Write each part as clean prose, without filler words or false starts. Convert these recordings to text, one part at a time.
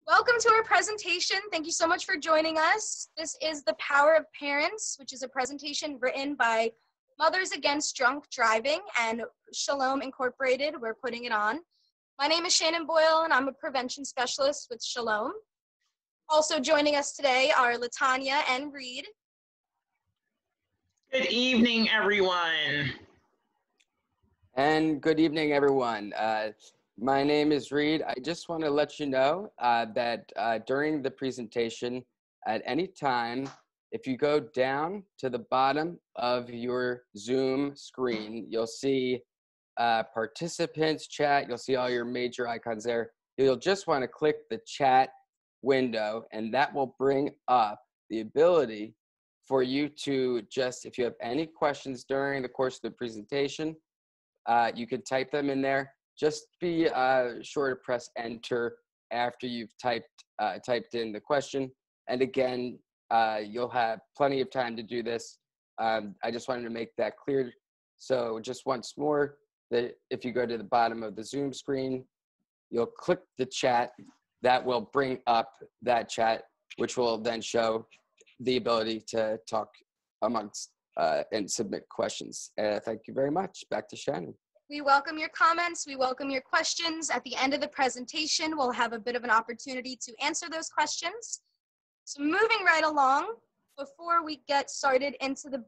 Welcome to our presentation. Thank you so much for joining us. This is The Power of Parents, which is a presentation written by Mothers Against Drunk Driving and Shalom Incorporated. We're putting it on. My name is Shannon Boyle, and I'm a prevention specialist with Shalom. Also joining us today are Latanya and Reed. Good evening, everyone. And good evening, everyone. My name is Reed. I just want to let you know that during the presentation, at any time, if you go down to the bottom of your Zoom screen, you'll see participants chat. You'll see all your major icons there. You'll just want to click the chat window, and that will bring up the ability for you to just, if you have any questions during the course of the presentation, you can type them in there. Just be sure to press enter after you've typed in the question. And again, you'll have plenty of time to do this. I just wanted to make that clear. So just once more, that if you go to the bottom of the Zoom screen, you'll click the chat. That will bring up that chat, which will then show the ability to talk amongst and submit questions. Thank you very much. Back to Shannon. We welcome your comments. We welcome your questions. At the end of the presentation, we'll have a bit of an opportunity to answer those questions. So moving right along, before we get started into the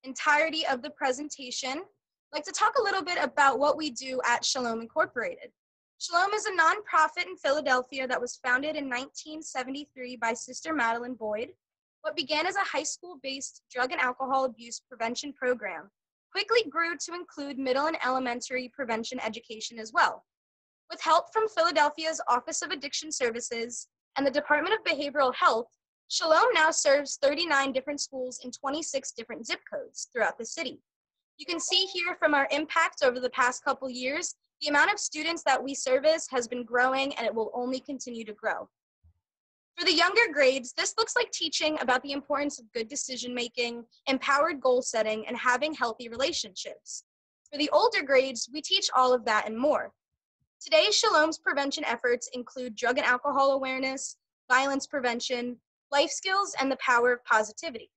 entirety of the presentation, I'd like to talk a little bit about what we do at Shalom Incorporated. Shalom is a nonprofit in Philadelphia that was founded in 1973 by Sister Madeline Boyd. What began as a high school-based drug and alcohol abuse prevention program quickly grew to include middle and elementary prevention education as well. With help from Philadelphia's Office of Addiction Services and the Department of Behavioral Health, Shalom now serves 39 different schools in 26 different zip codes throughout the city. You can see here from our impact over the past couple years, the amount of students that we service has been growing, and it will only continue to grow. For the younger grades, this looks like teaching about the importance of good decision-making, empowered goal setting, and having healthy relationships. For the older grades, we teach all of that and more. Today, Shalom's prevention efforts include drug and alcohol awareness, violence prevention, life skills, and the power of positivity.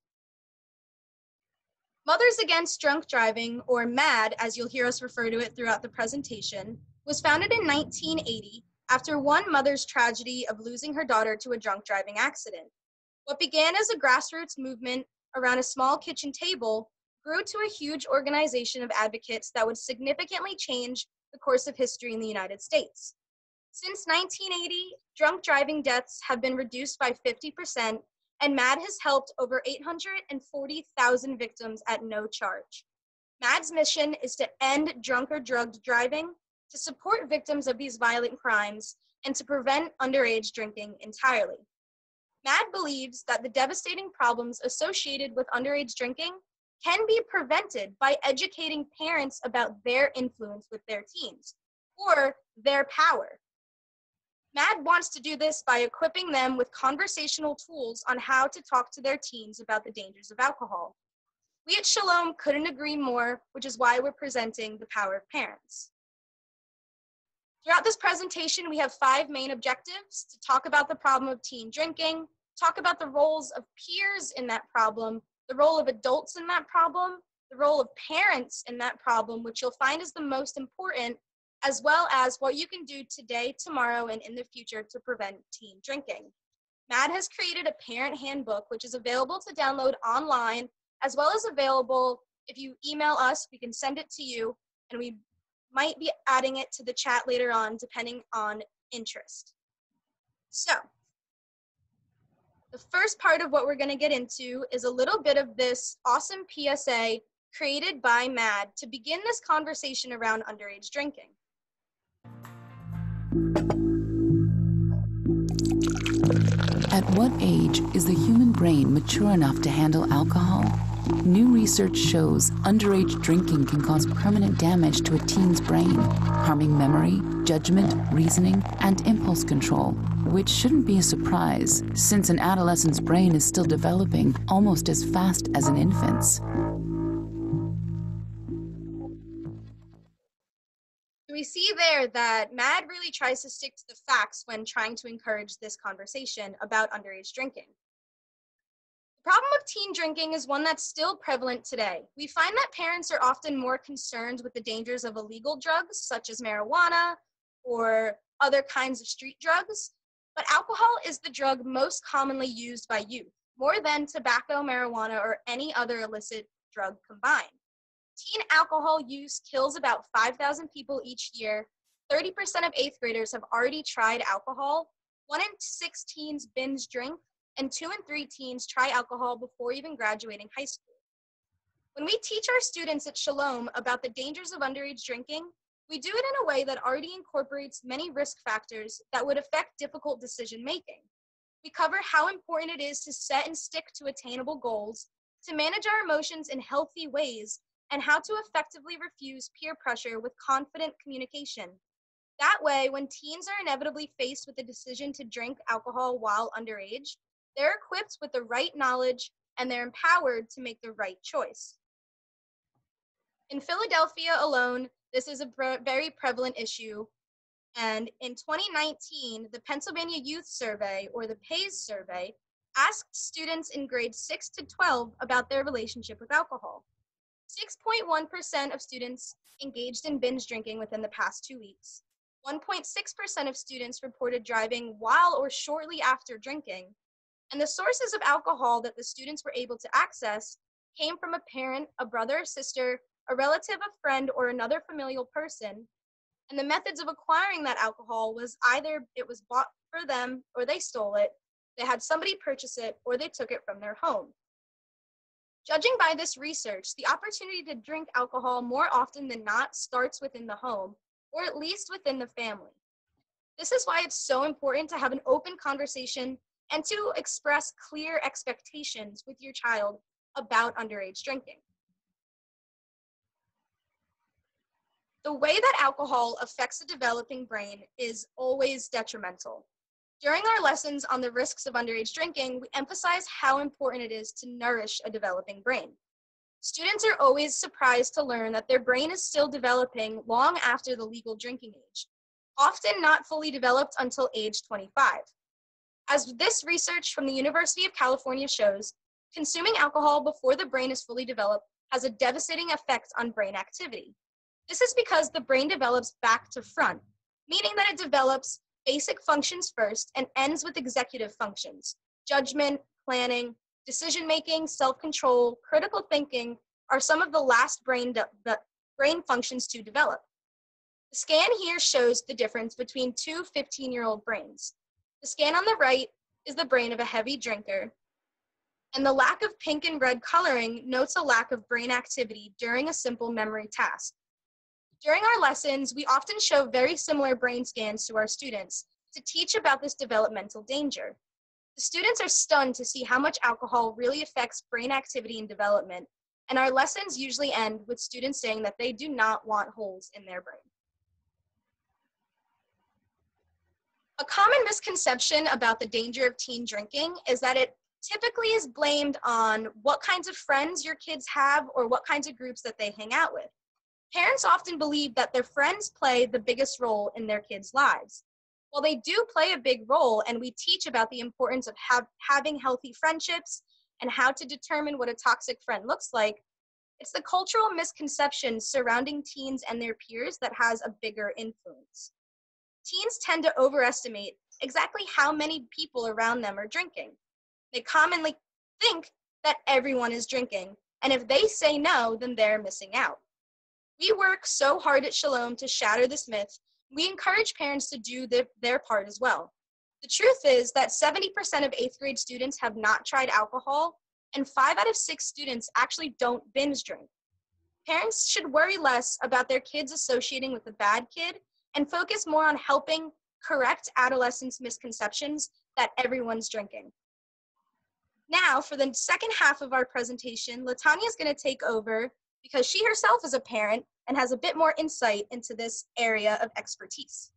Mothers Against Drunk Driving, or MAD, as you'll hear us refer to it throughout the presentation, was founded in 1980 after one mother's tragedy of losing her daughter to a drunk driving accident. What began as a grassroots movement around a small kitchen table grew to a huge organization of advocates that would significantly change the course of history in the United States. Since 1980, drunk driving deaths have been reduced by 50%, and MAD has helped over 840,000 victims at no charge. MAD's mission is to end drunk or drugged driving, to support victims of these violent crimes, and to prevent underage drinking entirely. MAD believes that the devastating problems associated with underage drinking can be prevented by educating parents about their influence with their teens, or their power. MAD wants to do this by equipping them with conversational tools on how to talk to their teens about the dangers of alcohol. We at Shalom couldn't agree more, which is why we're presenting The Power of Parents. Throughout this presentation, we have 5 main objectives: to talk about the problem of teen drinking, talk about the roles of peers in that problem, the role of adults in that problem, the role of parents in that problem, which you'll find is the most important, as well as what you can do today, tomorrow, and in the future to prevent teen drinking. MAD has created a parent handbook, which is available to download online, as well as available if you email us. We can send it to you, and we might be adding it to the chat later on, depending on interest. So, the first part of what we're going to get into is a little bit of this awesome PSA created by MAD to begin this conversation around underage drinking. At what age is the human brain mature enough to handle alcohol? New research shows underage drinking can cause permanent damage to a teen's brain, harming memory, judgment, reasoning, and impulse control, which shouldn't be a surprise, since an adolescent's brain is still developing almost as fast as an infant's. We see there aware that MAD really tries to stick to the facts when trying to encourage this conversation about underage drinking. The problem of teen drinking is one that's still prevalent today. We find that parents are often more concerned with the dangers of illegal drugs, such as marijuana or other kinds of street drugs, but alcohol is the drug most commonly used by youth, more than tobacco, marijuana, or any other illicit drug combined. Teen alcohol use kills about 5,000 people each year. 30% of 8th graders have already tried alcohol. 1 in 6 teens binge drink, and 2 in 3 teens try alcohol before even graduating high school. When we teach our students at Shalom about the dangers of underage drinking, we do it in a way that already incorporates many risk factors that would affect difficult decision making. We cover how important it is to set and stick to attainable goals, to manage our emotions in healthy ways, and how to effectively refuse peer pressure with confident communication. That way, when teens are inevitably faced with the decision to drink alcohol while underage, they're equipped with the right knowledge and they're empowered to make the right choice. In Philadelphia alone, this is a very prevalent issue. And in 2019, the Pennsylvania Youth Survey, or the PAYS survey, asked students in grades 6 to 12 about their relationship with alcohol. 6.1% of students engaged in binge drinking within the past 2 weeks. 1.6% of students reported driving while or shortly after drinking. And the sources of alcohol that the students were able to access came from a parent, a brother or sister, a relative, a friend, or another familial person. And the methods of acquiring that alcohol was either it was bought for them or they stole it, they had somebody purchase it, or they took it from their home. Judging by this research, the opportunity to drink alcohol more often than not starts within the home, or at least within the family. This is why it's so important to have an open conversation and to express clear expectations with your child about underage drinking. The way that alcohol affects a developing brain is always detrimental. During our lessons on the risks of underage drinking, we emphasize how important it is to nourish a developing brain. Students are always surprised to learn that their brain is still developing long after the legal drinking age, often not fully developed until age 25. As this research from the University of California shows, consuming alcohol before the brain is fully developed has a devastating effect on brain activity. This is because the brain develops back to front, meaning that it develops basic functions first and ends with executive functions. Judgment, planning, decision-making, self-control, critical thinking are some of the last brain functions to develop. The scan here shows the difference between 2 15-year-old brains. The scan on the right is the brain of a heavy drinker, and the lack of pink and red coloring notes a lack of brain activity during a simple memory task. During our lessons, we often show very similar brain scans to our students to teach about this developmental danger. The students are stunned to see how much alcohol really affects brain activity and development, and our lessons usually end with students saying that they do not want holes in their brain. A common misconception about the danger of teen drinking is that it typically is blamed on what kinds of friends your kids have or what kinds of groups that they hang out with. Parents often believe that their friends play the biggest role in their kids' lives. While they do play a big role, and we teach about the importance of having healthy friendships and how to determine what a toxic friend looks like, it's the cultural misconceptions surrounding teens and their peers that has a bigger influence. Teens tend to overestimate exactly how many people around them are drinking. They commonly think that everyone is drinking, and if they say no, then they're missing out. We work so hard at Shalom to shatter this myth. We encourage parents to do their part as well. The truth is that 70% of 8th grade students have not tried alcohol, and 5 out of 6 students actually don't binge drink. Parents should worry less about their kids associating with the bad kid and focus more on helping correct adolescents' misconceptions that everyone's drinking. Now, for the second half of our presentation, LaTanya is going to take over because she herself is a parent and has a bit more insight into this area of expertise.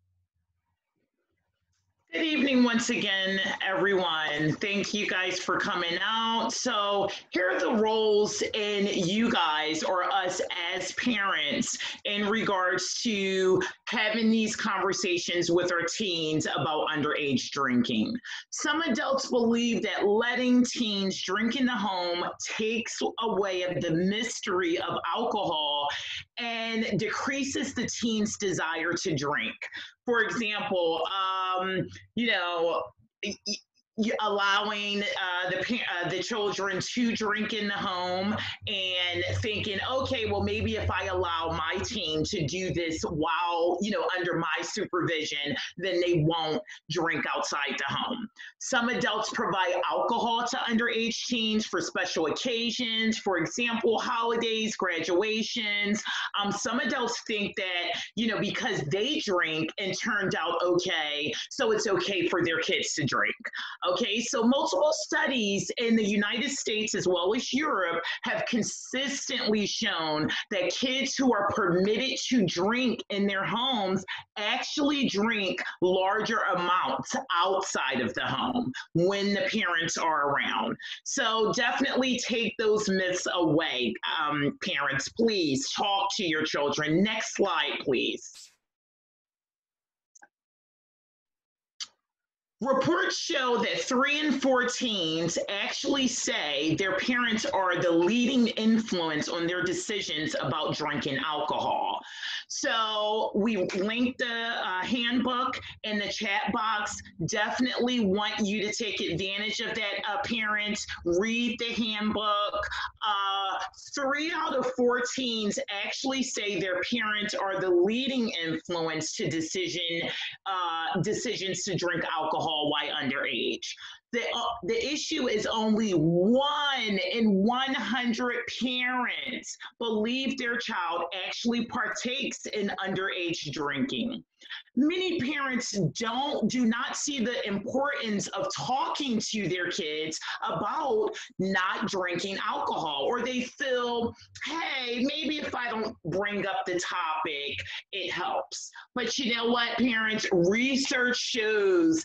Good evening once again, everyone. Thank you guys for coming out. So here are the roles in you guys or us as parents in regards to having these conversations with our teens about underage drinking. Some adults believe that letting teens drink in the home takes away of the mystery of alcohol and decreases the teen's desire to drink. For example, you know, allowing the children to drink in the home and thinking, okay, well, maybe if I allow my teen to do this while, under my supervision, then they won't drink outside the home. Some adults provide alcohol to underage teens for special occasions, for example, holidays, graduations. Some adults think that, because they drink and turned out okay, so it's okay for their kids to drink. Okay, so multiple studies in the United States as well as Europe have consistently shown that kids who are permitted to drink in their homes actually drink larger amounts outside of the home when the parents are around. So definitely take those myths away. Parents, please talk to your children. Next slide, please. Reports show that 3 in 4 teens actually say their parents are the leading influence on their decisions about drinking alcohol. So we linked the handbook in the chat box. Definitely want you to take advantage of that, parents. Read the handbook. 3 out of 4 teens actually say their parents are the leading influence to decisions to drink alcohol while underage. The issue is only 1 in 100 parents believe their child actually partakes in underage drinking. Many parents do not see the importance of talking to their kids about not drinking alcohol, or they feel, hey, maybe if I don't bring up the topic, it helps. But you know what, parents? Research shows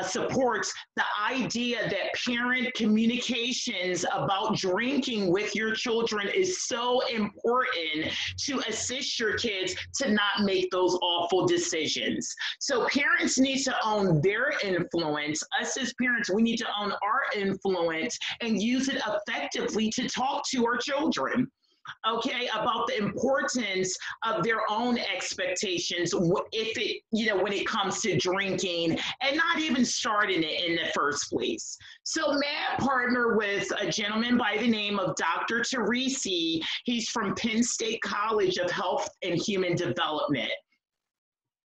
supports the idea that parent communications about drinking with your children is so important to assist your kids to not make those awful decisions. So parents need to own their influence. Us as parents, we need to own our influence and use it effectively to talk to our children. Okay, about the importance of their own expectations if it, when it comes to drinking and not even starting it in the first place. So Matt partnered with a gentleman by the name of Dr. Teresi. He's from Penn State College of Health and Human Development.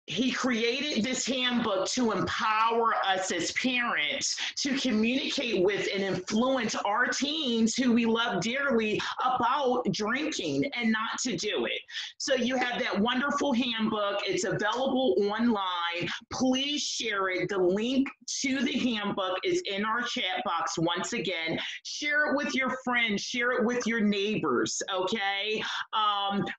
He created this handbook to empower us as parents to communicate with and influence our teens who we love dearly about drinking and not to do it. So you have that wonderful handbook. It's available online. Please share it. The link to the handbook is in our chat box once again. Share it with your friends. Share it with your neighbors, okay?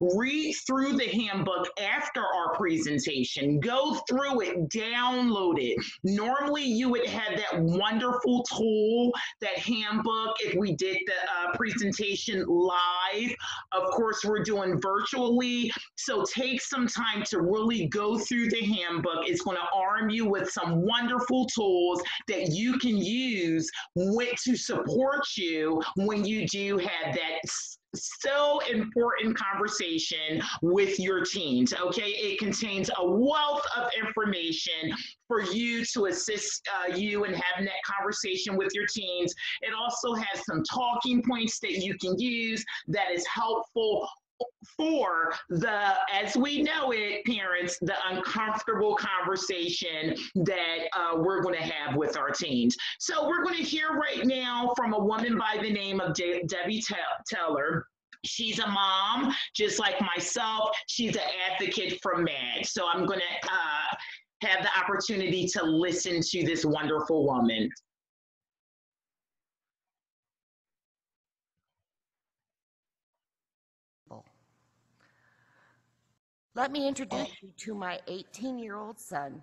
Read through the handbook after our presentation. Go through it, download it. Normally, you would have that wonderful tool, that handbook, if we did the presentation live. Of course, we're doing virtually. So take some time to really go through the handbook. It's going to arm you with some wonderful tools that you can use to support you when you do have that so important conversation with your teens, okay? It contains a wealth of information for you to assist you in having that conversation with your teens. It also has some talking points that you can use that is helpful for as we know it, parents, the uncomfortable conversation that we're going to have with our teens. So we're going to hear right now from a woman by the name of Debbie Teller. She's a mom, just like myself. She's an advocate for MAD. So I'm going to have the opportunity to listen to this wonderful woman. Let me introduce you to my 18-year-old son,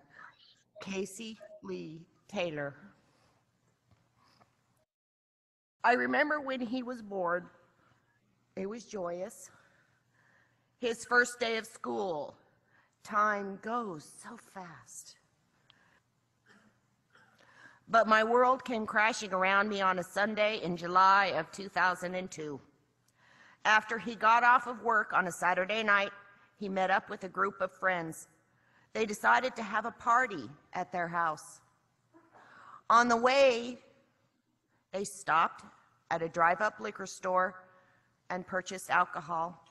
Casey Lee Taylor. I remember when he was born, it was joyous. His first day of school, time goes so fast. But my world came crashing around me on a Sunday in July of 2002. After he got off of work on a Saturday night, he met up with a group of friends. They decided to have a party at their house. On the way, they stopped at a drive-up liquor store and purchased alcohol.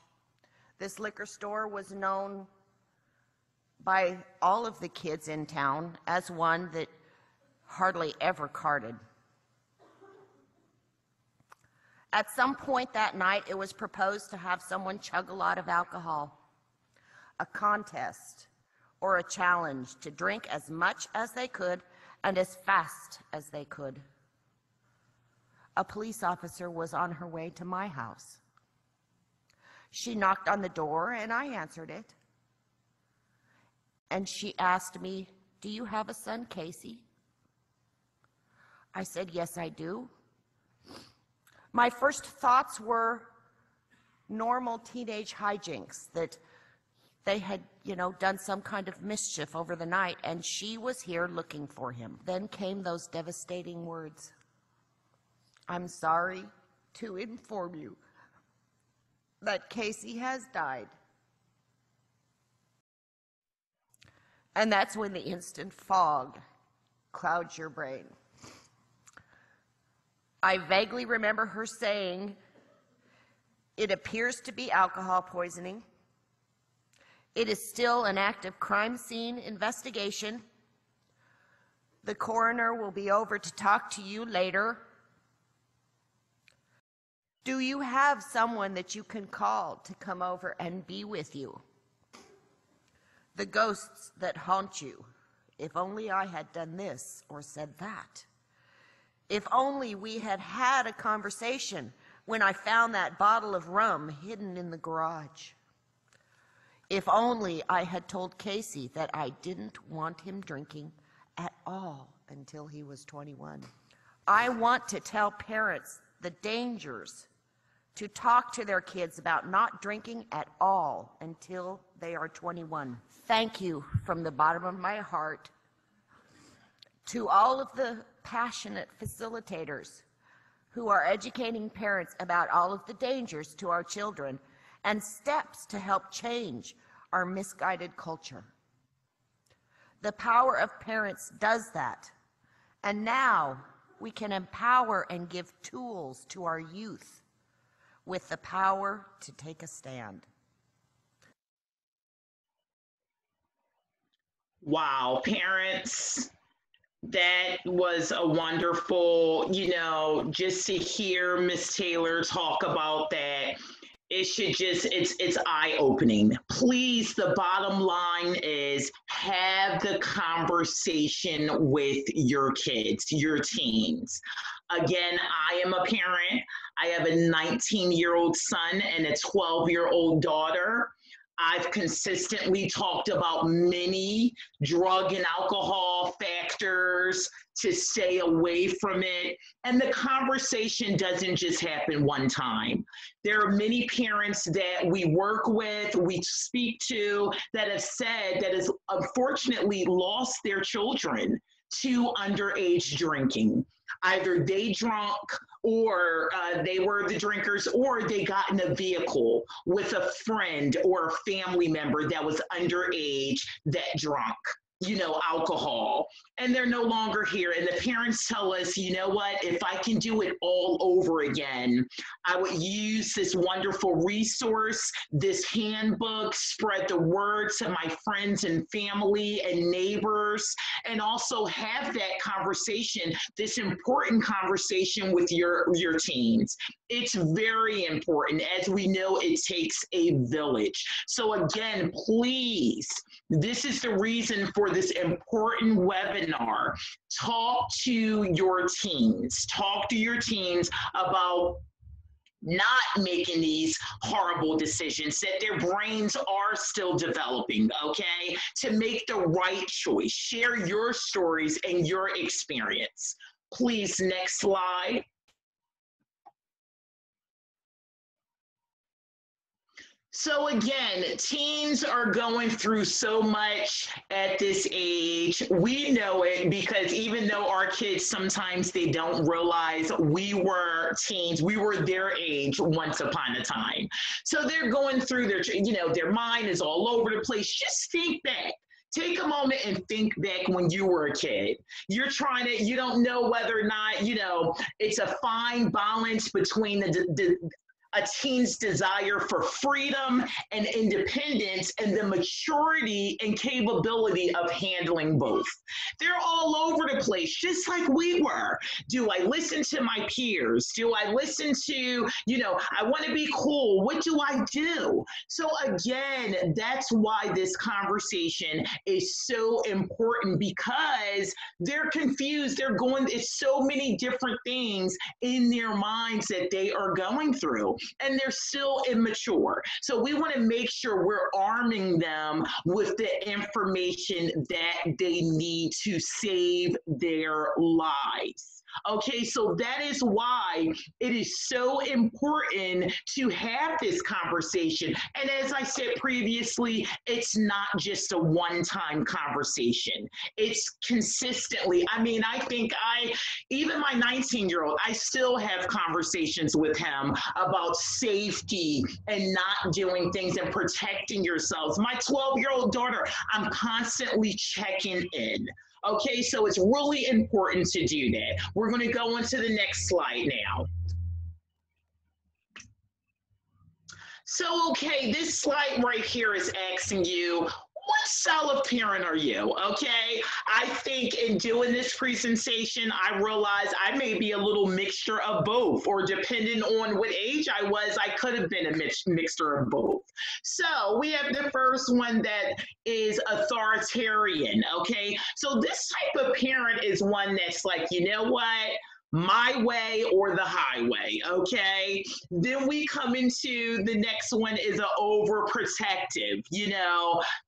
This liquor store was known by all of the kids in town as one that hardly ever carded. At some point that night, it was proposed to have someone chug a lot of alcohol, a contest or a challenge to drink as much as they could and as fast as they could. A police officer was on her way to my house. She knocked on the door and I answered it. And she asked me, "Do you have a son, Casey?" I said, "Yes, I do." My first thoughts were normal teenage hijinks, that they had, done some kind of mischief over the night, and she was here looking for him. Then came those devastating words. "I'm sorry to inform you that Casey has died." And that's when the instant fog clouds your brain. I vaguely remember her saying, "It appears to be alcohol poisoning. It is still an active crime scene investigation. The coroner will be over to talk to you later. Do you have someone that you can call to come over and be with you? The ghosts that haunt you. If only I had done this or said that. If only we had had a conversation when I found that bottle of rum hidden in the garage. If only I had told Casey that I didn't want him drinking at all until he was 21. I want to tell parents the dangers to talk to their kids about not drinking at all until they are 21. Thank you from the bottom of my heart to all of the passionate facilitators who are educating parents about all of the dangers to our children and steps to help change our misguided culture. The power of parents does that, and now we can empower and give tools to our youth with the power to take a stand. Wow, parents, that was a wonderful, just to hear Miss Taylor talk about that. It should just, it's eye-opening. Please, the bottom line is have the conversation with your kids, your teens. Again, I am a parent. I have a 19-year-old son and a 12-year-old daughter. I've consistently talked about many drug and alcohol factors to stay away from it. And the conversation doesn't just happen one time. There are many parents that we work with, we speak to, that have said that has unfortunately lost their children to underage drinking. Either they drunk or they were the drinkers, or they got in a vehicle with a friend or a family member that was underage that drunk, alcohol, and they're no longer here. And the parents tell us, you know what, if I can do it all over again, I would use this wonderful resource, this handbook, spread the word to my friends and family and neighbors, and also have that conversation, this important conversation with your teens. It's very important. As we know, it takes a village. So again, please, this is the reason for this important webinar. Talk to your teens. Talk to your teens about not making these horrible decisions, that their brains are still developing, okay, to make the right choice. Share your stories and your experience. Please, next slide. So again, teens are going through so much at this age. We know it because even though our kids, sometimes they don't realize we were teens, we were their age once upon a time. So they're going through their mind is all over the place. Just think back. Take a moment and think back when you were a kid. You don't know whether or not, it's a fine balance between a teen's desire for freedom and independence and the maturity and capability of handling both. They're all over the place, just like we were. Do I listen to my peers? Do I listen to, I want to be cool. What do I do? So again, that's why this conversation is so important, because they're confused. It's so many different things in their minds that they are going through, and they're still immature. So we want to make sure we're arming them with the information that they need to save their lives. Okay, so that is why it is so important to have this conversation. And as I said previously, it's not just a one-time conversation. It's consistently. I think even my 19-year-old, I still have conversations with him about safety and not doing things and protecting yourselves. My 12-year-old daughter, I'm constantly checking in. Okay, so it's really important to do that. We're going to go on to the next slide now. So, okay, this slide right here is asking you, what style of parent are you? Okay, I think in doing this presentation, I realized I may be a little mixture of both, or depending on what age I was, I could have been a mixture of both. So we have the first one that is authoritarian. Okay, so this type of parent is one that's like, you know what? My way or the highway, okay? Then we come into the next one is an overprotective,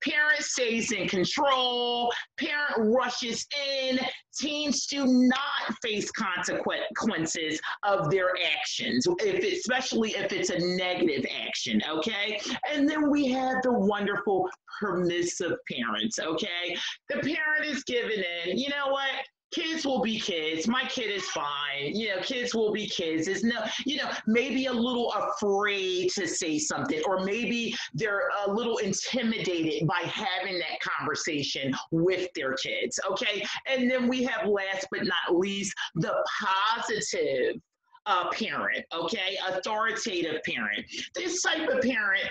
parent stays in control, parent rushes in, teens do not face consequences of their actions, especially if it's a negative action, okay? And then we have the wonderful permissive parents, okay? The parent is giving in, you know what? Kids will be kids. My kid is fine. Kids will be kids. There's no, maybe a little afraid to say something, or maybe they're a little intimidated by having that conversation with their kids. Okay. And then we have, last but not least, the positive parent, okay, authoritative parent. This type of parent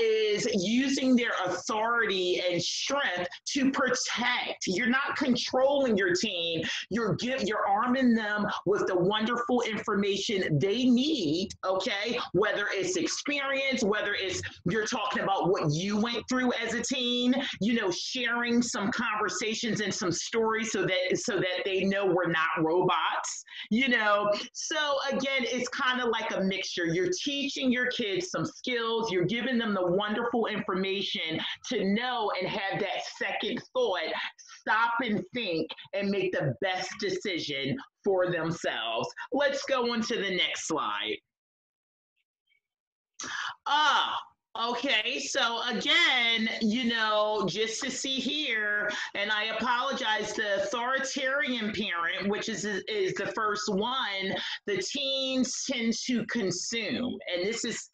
is using their authority and strength to protect. You're not controlling your teen. You're arming them with the wonderful information they need, okay, whether it's experience, whether it's you're talking about what you went through as a teen, sharing some conversations and some stories so that they know we're not robots, So again, it's kind of like a mixture. You're teaching your kids some skills. You're giving them the wonderful information to know and have that second thought, stop and think, and make the best decision for themselves. Let's go on to the next slide. Okay, so again, just to see here, and I apologize, the authoritarian parent, which is the first one, the teens tend to consume. And this is,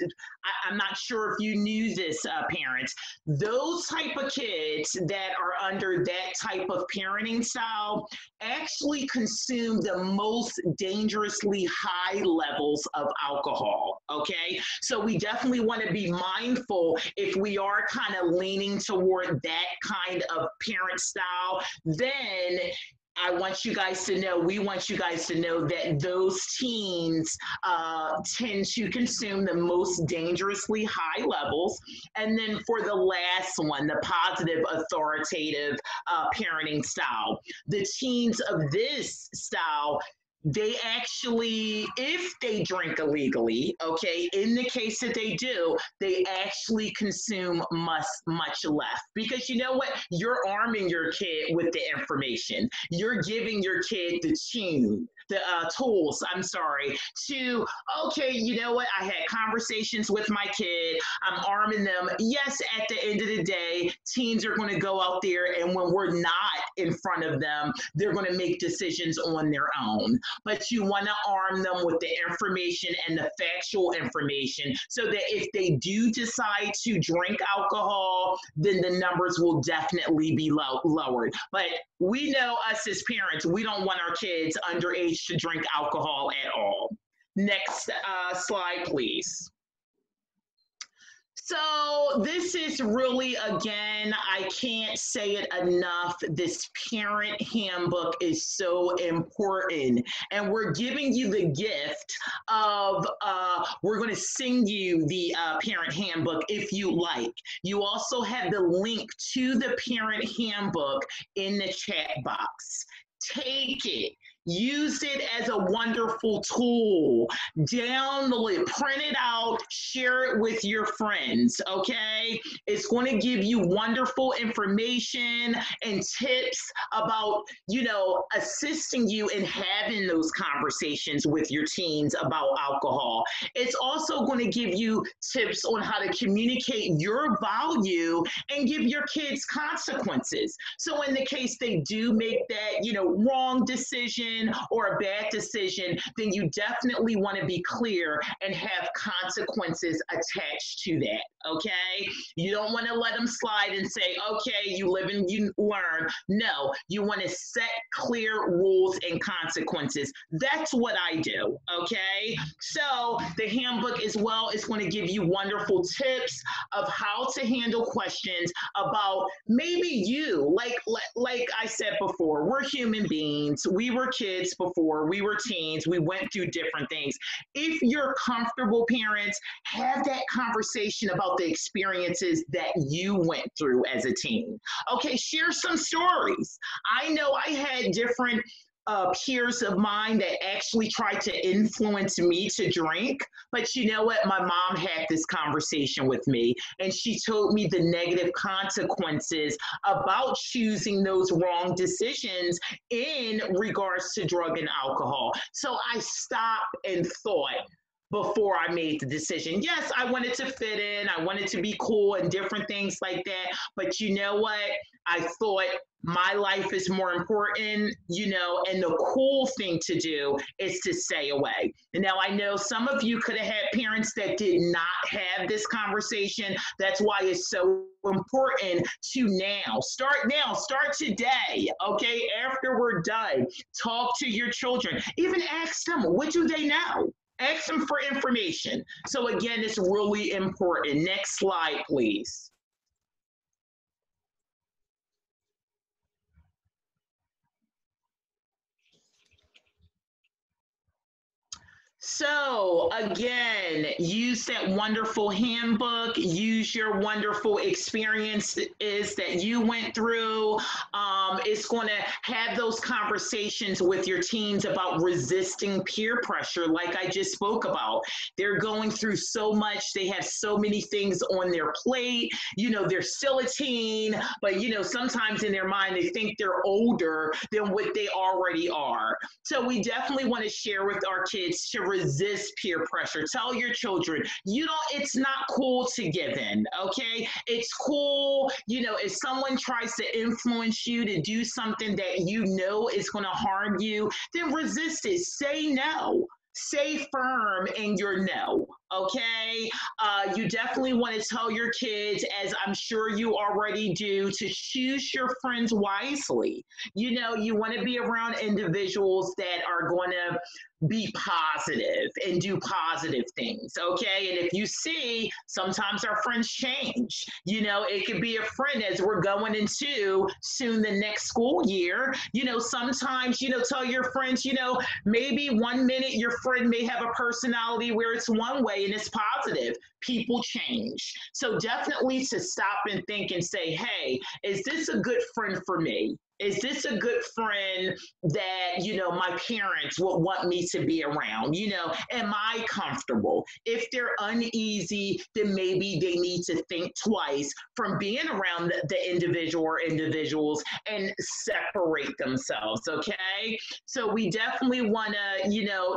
I'm not sure if you knew this, parents. Those type of kids that are under that type of parenting style actually consume the most dangerously high levels of alcohol, okay? So we definitely want to be mindful if we are kind of leaning toward that kind of parent style. Then we want you guys to know that those teens tend to consume the most dangerously high levels. And then for the last one, the positive authoritative parenting style, the teens of this style they actually, if they drink illegally, okay, in the case that they do, they actually consume much less. Because you know what? You're arming your kid with the information. You're giving your kid the tools, I'm sorry, to, okay, you know what? I had conversations with my kid. I'm arming them. Yes, at the end of the day, teens are going to go out there, and when we're not in front of them, they're going to make decisions on their own. But you want to arm them with the information and the factual information so that if they do decide to drink alcohol, then the numbers will definitely be lowered. But we know, us as parents, we don't want our kids underage to drink alcohol at all. Next slide, please. So this is really, again, I can't say it enough. This parent handbook is so important. And we're giving you the gift of, we're going to send you the parent handbook if you like. You also have the link to the parent handbook in the chat box. Take it. Use it as a wonderful tool. Download it, print it out, share it with your friends, okay? It's going to give you wonderful information and tips about, you know, assisting you in having those conversations with your teens about alcohol. It's also going to give you tips on how to communicate your value and give your kids consequences. So in the case they do make that, you know, wrong decision or a bad decision, then you definitely want to be clear and have consequences attached to that, okay? You don't want to let them slide and say, okay, you live and you learn. No, you want to set clear rules and consequences. That's what I do, okay? So the handbook as well is going to give you wonderful tips of how to handle questions about maybe you, like I said before, we're human beings. We were kids before, we were teens, we went through different things. If you're comfortable, parents, have that conversation about the experiences that you went through as a teen. Okay, share some stories. I know I had different peers of mine that actually tried to influence me to drink. But you know what? My mom had this conversation with me, and she told me the negative consequences about choosing those wrong decisions in regards to drug and alcohol. So I stopped and thought, before I made the decision. Yes, I wanted to fit in, I wanted to be cool and different things like that. But you know what? I thought my life is more important, you know, and the cool thing to do is to stay away. And now I know some of you could have had parents that did not have this conversation. That's why it's so important to start today, okay? After we're done, talk to your children. Even ask them, what do they know? Ask them for information. So again, it's really important. Next slide, please. So again, use that wonderful handbook, use your wonderful experiences that you went through. It's going to have those conversations with your teens about resisting peer pressure, like I just spoke about. They're going through so much. They have so many things on their plate. You know, they're still a teen, but you know, sometimes in their mind, they think they're older than what they already are. So we definitely want to share with our kids to resist peer pressure. Tell your children, it's not cool to give in, okay? It's cool, you know, if someone tries to influence you to do something that you know is going to harm you, then resist it. Say no. Stay firm in your no, okay? You definitely want to tell your kids, as I'm sure you already do, to choose your friends wisely. You know, you want to be around individuals that are going to be positive and do positive things, okay? And if you see, sometimes our friends change. You know, it could be a friend as we're going into soon the next school year. You know, sometimes, you know, tell your friends, you know, maybe 1 minute your friend may have a personality where it's one way and it's positive. People change. So definitely to stop and think and say, hey, is this a good friend for me? Is this a good friend that, my parents would want me to be around? Am I comfortable? If they're uneasy, then maybe they need to think twice from being around the individual or individuals and separate themselves, okay? So we definitely want to,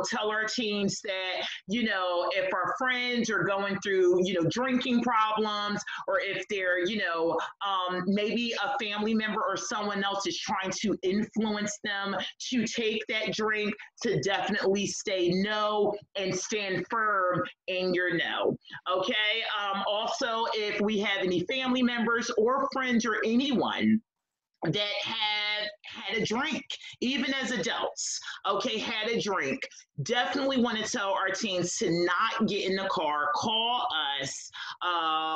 tell our teens that, if our friends are going through, drinking problems, or if they're, maybe a family member or someone else is trying to influence them to take that drink, to definitely say no and stand firm in your no. Okay. Also, if we have any family members or friends or anyone that had a drink, even as adults, okay, had a drink, definitely want to tell our teens to not get in the car, call us.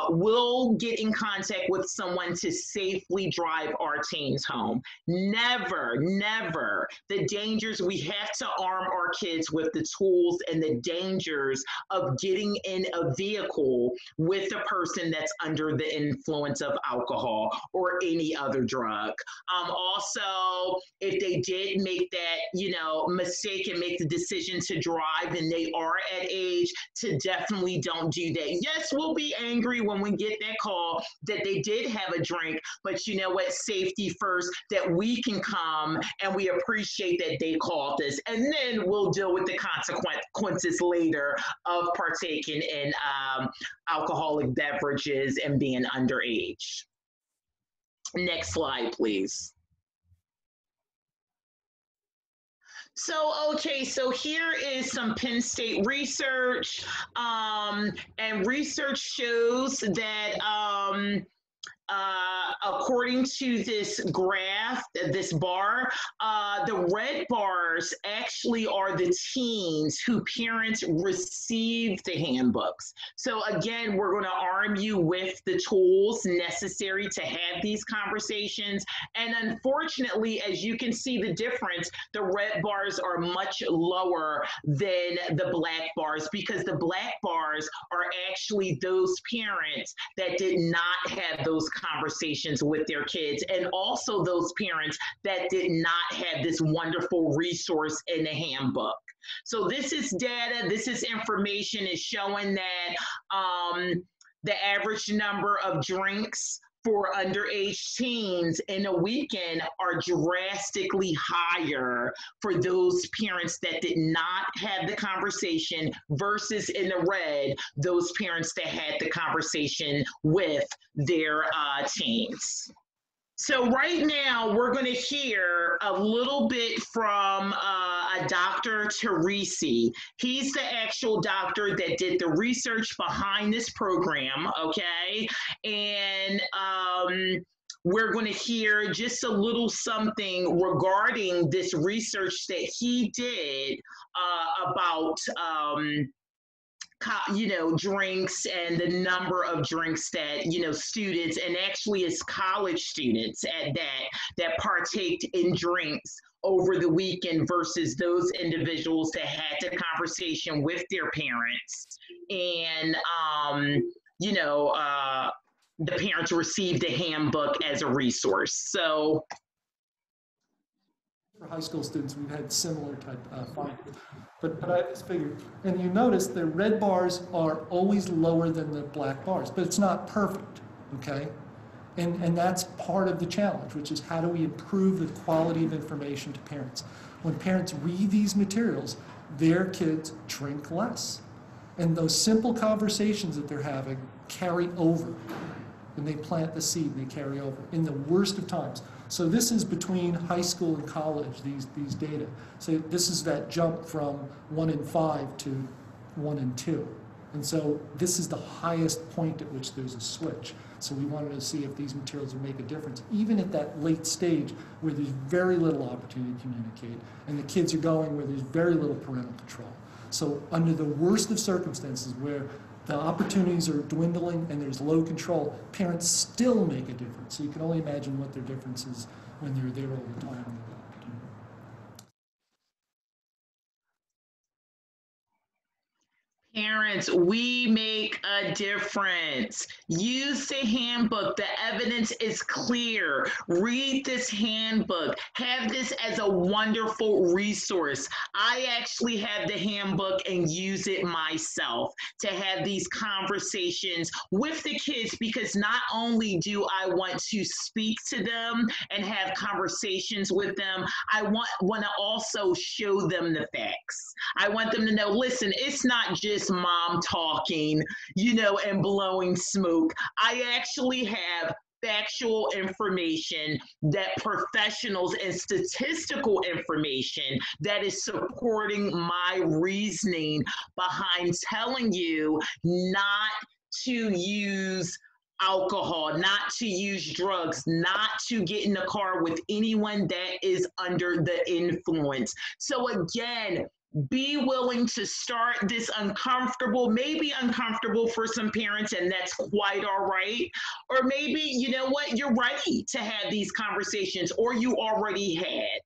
We'll get in contact with someone to safely drive our teens home. Never, never the dangers. We have to arm our kids with the tools and the dangers of getting in a vehicle with a person that's under the influence of alcohol or any other drug. Also, if they did make that, mistake and make the decision to drive and they are at age, to definitely don't do that. Yes, we'll be angry when we get that call that they did have a drink, but you know what? Safety first, that we can come and we appreciate that they called us, and then we'll deal with the consequences later of partaking in alcoholic beverages and being underage. Next slide, please. So, okay, so here is some Penn State research, and research shows that according to this graph, this bar, the red bars actually are the teens who parents receive the handbooks. So again, we're going to arm you with the tools necessary to have these conversations. And unfortunately, as you can see the difference, the red bars are much lower than the black bars, because the black bars are actually those parents that did not have those conversations with their kids, and also those parents that did not have this wonderful resource in the handbook. So this is data, this is information is showing that the average number of drinks for underage teens in a weekend are drastically higher for those parents that did not have the conversation versus in the red, those parents that had the conversation with their teens. So right now, we're going to hear a little bit from a Dr. Teresi. He's the actual doctor that did the research behind this program, okay? And we're going to hear just a little something regarding this research that he did about drinks and the number of drinks that, students, and actually as college students at that partaked in drinks over the weekend versus those individuals that had the conversation with their parents. And, the parents received the handbook as a resource. So for high school students, we've had similar type findings. But I just figured, and you notice the red bars are always lower than the black bars, but it's not perfect, okay? And that's part of the challenge, which is how do we improve the quality of information to parents? When parents read these materials, their kids drink less. And those simple conversations that they're having carry over. When they plant the seed, they carry over in the worst of times. So this is between high school and college, these data. So this is that jump from 1 in 5 to 1 in 2. And so this is the highest point at which there's a switch. So we wanted to see if these materials would make a difference, even at that late stage where there's very little opportunity to communicate, and the kids are going where there's very little parental control. So under the worst of circumstances where the opportunities are dwindling and there's low control, parents still make a difference. So you can only imagine what their difference is when they're there all the time. Parents, we make a difference. Use the handbook. The evidence is clear. Read this handbook. Have this as a wonderful resource. I actually have the handbook and use it myself to have these conversations with the kids, because not only do I want to speak to them and have conversations with them, I want to also show them the facts. I want them to know, listen, it's not just mom talking, and blowing smoke. I actually have factual information, that professionals, and statistical information that is supporting my reasoning behind telling you not to use alcohol, not to use drugs, not to get in the car with anyone that is under the influence. So again, be willing to start this maybe uncomfortable for some parents, and that's quite all right. Or maybe, you know what, you're ready to have these conversations, or you already had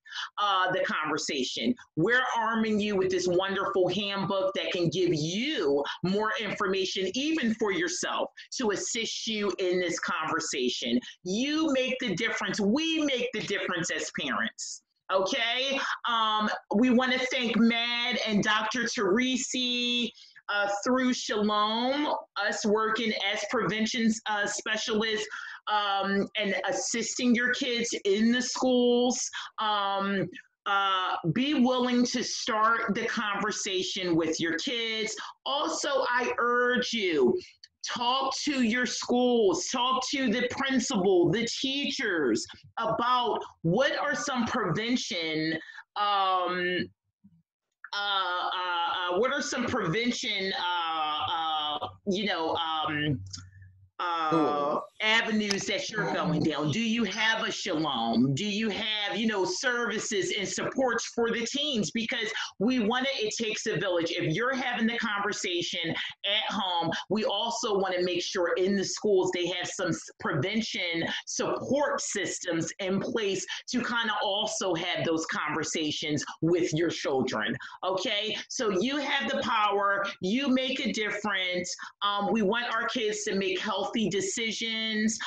the conversation. We're arming you with this wonderful handbook that can give you more information, even for yourself, to assist you in this conversation. You make the difference. We make the difference as parents. Okay, we want to thank Mad and Dr. Teresi through Shalom, us working as prevention specialists and assisting your kids in the schools. Be willing to start the conversation with your kids. Also, I urge you, talk to your schools, talk to the principal, the teachers about what are some prevention, avenues that you're going down. Do you have a Shalom? Do you have, services and supports for the teens? Because it takes a village. If you're having the conversation at home, we also want to make sure in the schools they have some prevention support systems in place to kind of also have those conversations with your children. Okay, so you have the power, you make a difference. We want our kids to make healthy decisions.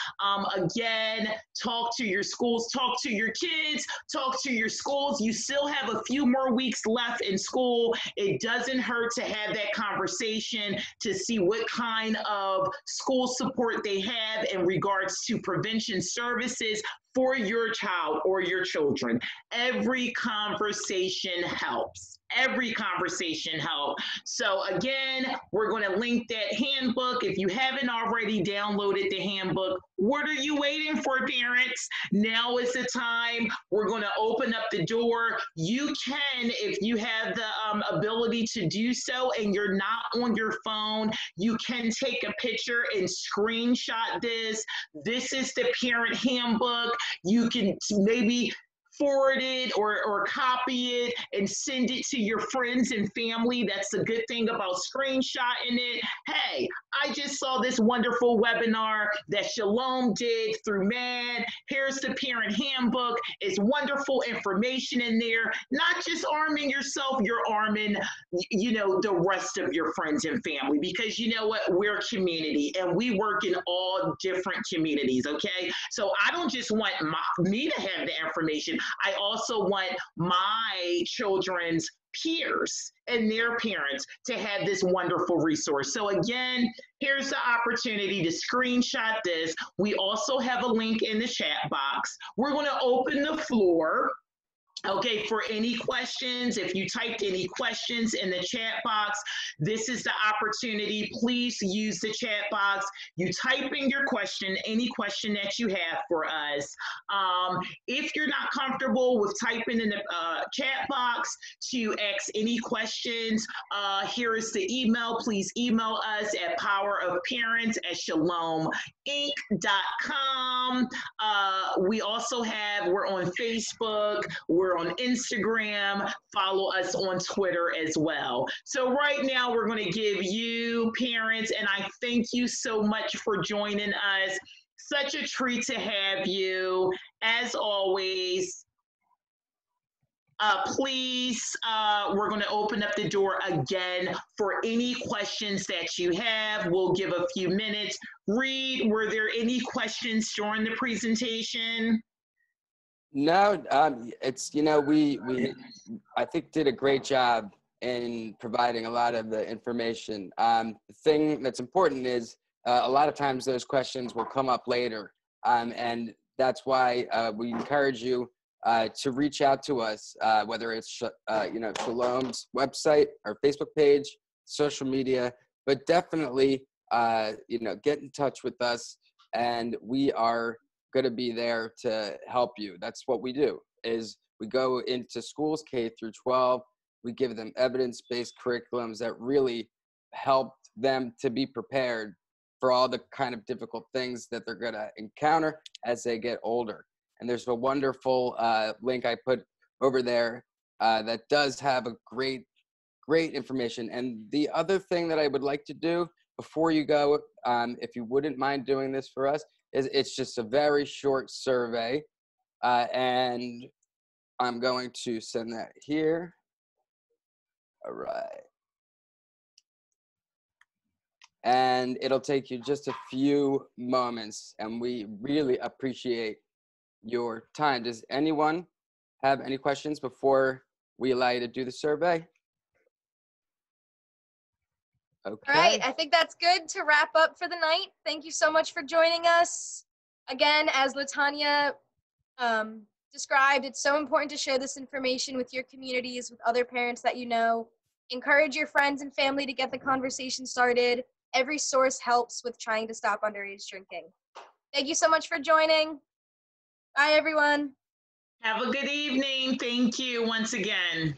Again, talk to your schools, talk to your kids, talk to your schools. You still have a few more weeks left in school. It doesn't hurt to have that conversation to see what kind of school support they have in regards to prevention services for your child or your children. Every conversation helps. Every conversation helps. So again, we're going to link that handbook. If you haven't already downloaded the handbook, what are you waiting for, parents? Now is the time. We're going to open up the door. You can, if you have the ability to do so and you're not on your phone, you can take a picture and screenshot this. This is the parent handbook. You can maybe forward it or copy it and send it to your friends and family. That's the good thing about screenshotting it. Hey, I just saw this wonderful webinar that Shalom did through MAD. Here's the parent handbook. It's wonderful information in there. Not just arming yourself, you're arming, the rest of your friends and family, because you know what? We're community and we work in all different communities, okay? So I don't just want me to have the information. I also want my children's peers and their parents to have this wonderful resource. So again, here's the opportunity to screenshot this. We also have a link in the chat box. We're going to open the floor. Okay, for any questions, if you typed any questions in the chat box, this is the opportunity. Please use the chat box. You type in your question, any question that you have for us. If you're not comfortable with typing in the chat box to ask any questions, here is the email. Please email us at powerofparents@shalominc.com. We're on Facebook. We're on Instagram. Follow us on Twitter as well. So right now we're going to give you parents, and I thank you so much for joining us. Such a treat to have you. As always, Please, we're going to open up the door again for any questions that you have. We'll give a few minutes. Reed, were there any questions during the presentation? No, it's, we I think did a great job in providing a lot of the information. The thing that's important is a lot of times those questions will come up later. And that's why we encourage you to reach out to us, whether it's, Shalom's website or Facebook page, social media, but definitely, get in touch with us, and we are going to be there to help you. That's what we do, is we go into schools K through 12. We give them evidence-based curriculums that really help them to be prepared for all the kind of difficult things that they're going to encounter as they get older. And there's a wonderful link I put over there that does have a great information. And the other thing that I would like to do before you go, if you wouldn't mind doing this for us, is it's just a very short survey. And I'm going to send that here. All right. And it'll take you just a few moments, and we really appreciate your time. Does anyone have any questions before we allow you to do the survey? Okay. All right, I think that's good to wrap up for the night. Thank you so much for joining us. Again, as LaTanya described, it's so important to share this information with your communities, with other parents that you know. Encourage your friends and family to get the conversation started. Every source helps with trying to stop underage drinking. Thank you so much for joining. Bye, everyone. Have a good evening. Thank you once again.